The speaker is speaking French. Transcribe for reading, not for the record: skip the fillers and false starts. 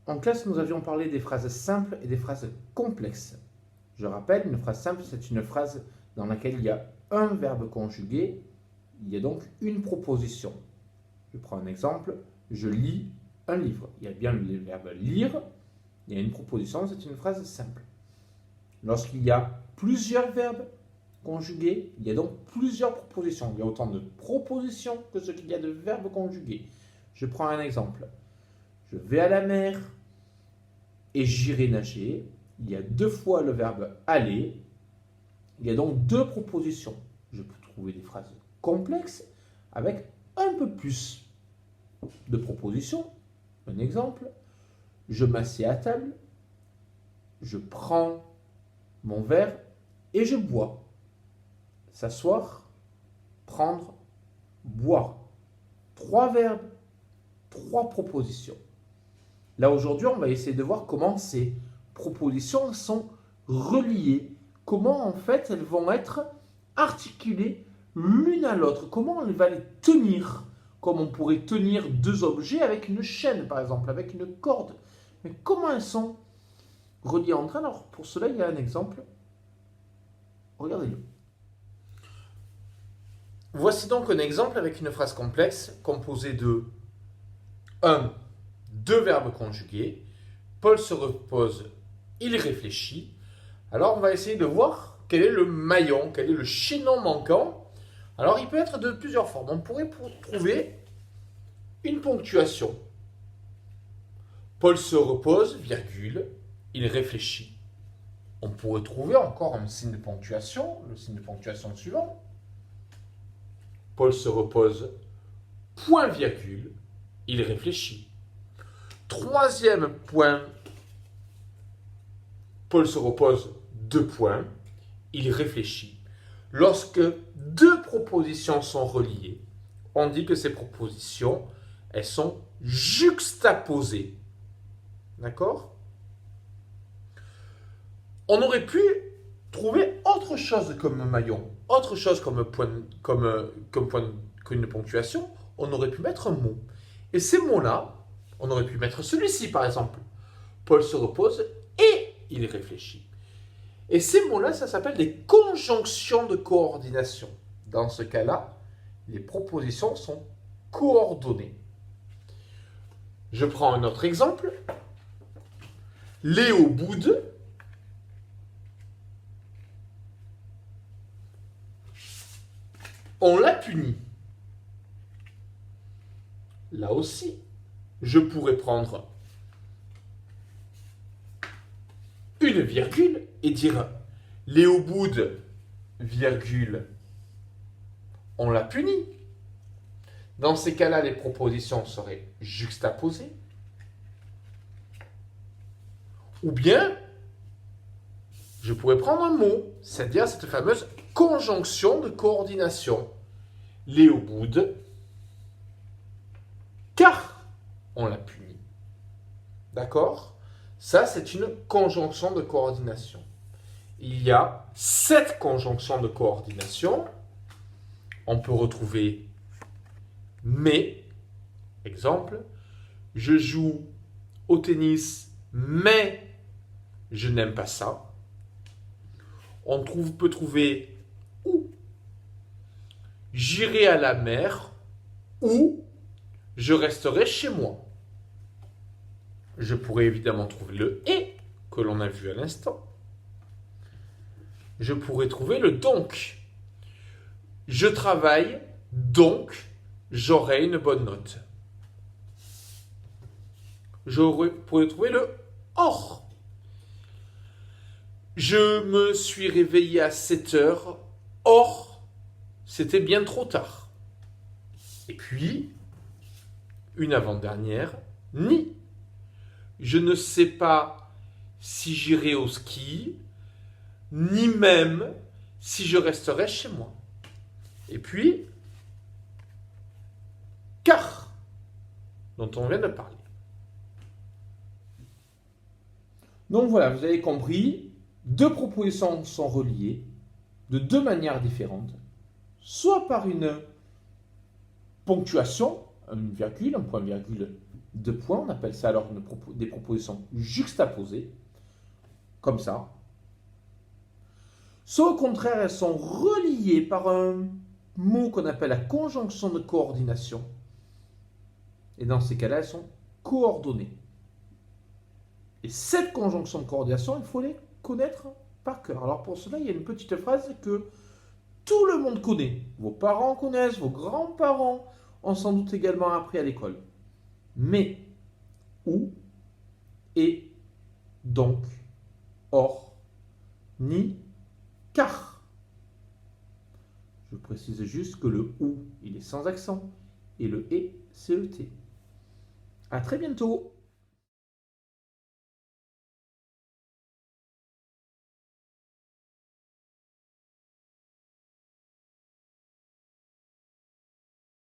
En classe, nous avions parlé des phrases simples et des phrases complexes. Je rappelle, une phrase simple, c'est une phrase dans laquelle il y a un verbe conjugué, il y a donc une proposition. Je prends un exemple, je lis un livre. Il y a bien le verbe lire, il y a une proposition, c'est une phrase simple. Lorsqu'il y a plusieurs verbes conjugués, il y a donc plusieurs propositions. Il y a autant de propositions que ce qu'il y a de verbes conjugués. Je prends un exemple. Je vais à la mer et j'irai nager. Il y a 2 fois le verbe aller. Il y a donc 2 propositions. Je peux trouver des phrases complexes avec un peu plus de propositions. Un exemple. Je m'assieds à table. Je prends mon verre et je bois. S'asseoir, prendre, boire. 3 verbes, 3 propositions. Là, aujourd'hui, on va essayer de voir comment ces propositions sont reliées. Comment, en fait, elles vont être articulées l'une à l'autre. Comment on va les tenir. Comme on pourrait tenir 2 objets avec une chaîne, par exemple, avec une corde. Mais comment elles sont reliées entre elles? Alors, pour cela, il y a un exemple. Regardez-le. Voici donc un exemple avec une phrase complexe composée de 1. 2 verbes conjugués. Paul se repose, il réfléchit. Alors on va essayer de voir quel est le maillon, quel est le chaînon manquant. Alors il peut être de plusieurs formes. On pourrait trouver une ponctuation. Paul se repose, virgule, il réfléchit. On pourrait trouver encore un signe de ponctuation, le signe de ponctuation suivant. Paul se repose, point virgule, il réfléchit. 3e point, Paul se repose, 2 points, il réfléchit. Lorsque 2 propositions sont reliées, on dit que ces propositions, elles sont juxtaposées. D'accord? On aurait pu trouver autre chose comme maillon, autre chose comme point, qu'une ponctuation, on aurait pu mettre un mot. Et ces mots-là, on aurait pu mettre celui-ci par exemple. Paul se repose et il réfléchit. Et ces mots-là, ça s'appelle des conjonctions de coordination. Dans ce cas-là, les propositions sont coordonnées. Je prends un autre exemple. Léo boude. On l'a puni. Là aussi, je pourrais prendre une virgule et dire Léo boude, virgule, on l'a puni. Dans ces cas-là, les propositions seraient juxtaposées. Ou bien, je pourrais prendre un mot, c'est-à-dire cette fameuse conjonction de coordination. Léo boude, car on l'a puni. D'accord? Ça, c'est une conjonction de coordination. Il y a 7 conjonctions de coordination. On peut retrouver mais, exemple, je joue au tennis, mais je n'aime pas ça. On peut trouver ou j'irai à la mer ou je resterai chez moi. Je pourrais évidemment trouver le et que l'on a vu à l'instant. Je pourrais trouver le donc. Je travaille, donc j'aurai une bonne note. Je pourrais trouver le or. Je me suis réveillé à 7 heures, or c'était bien trop tard. Et puis, une avant-dernière, ni. Je ne sais pas si j'irai au ski, ni même si je resterai chez moi. Et puis, car, dont on vient de parler. Donc voilà, vous avez compris, 2 propositions sont reliées de 2 manières différentes, soit par une ponctuation, une virgule, un point virgule deux points, on appelle ça alors des propositions juxtaposées, comme ça. Soit au contraire, elles sont reliées par un mot qu'on appelle la conjonction de coordination. Et dans ces cas-là, elles sont coordonnées. Et cette conjonction de coordination, il faut les connaître par cœur. Alors pour cela, il y a une petite phrase que tout le monde connaît. Vos parents connaissent, vos grands-parents ont sans doute également appris à l'école. Mais, ou, et, donc, or, ni, car. Je précise juste que le ou, il est sans accent, et le et, c'est le t. À très bientôt.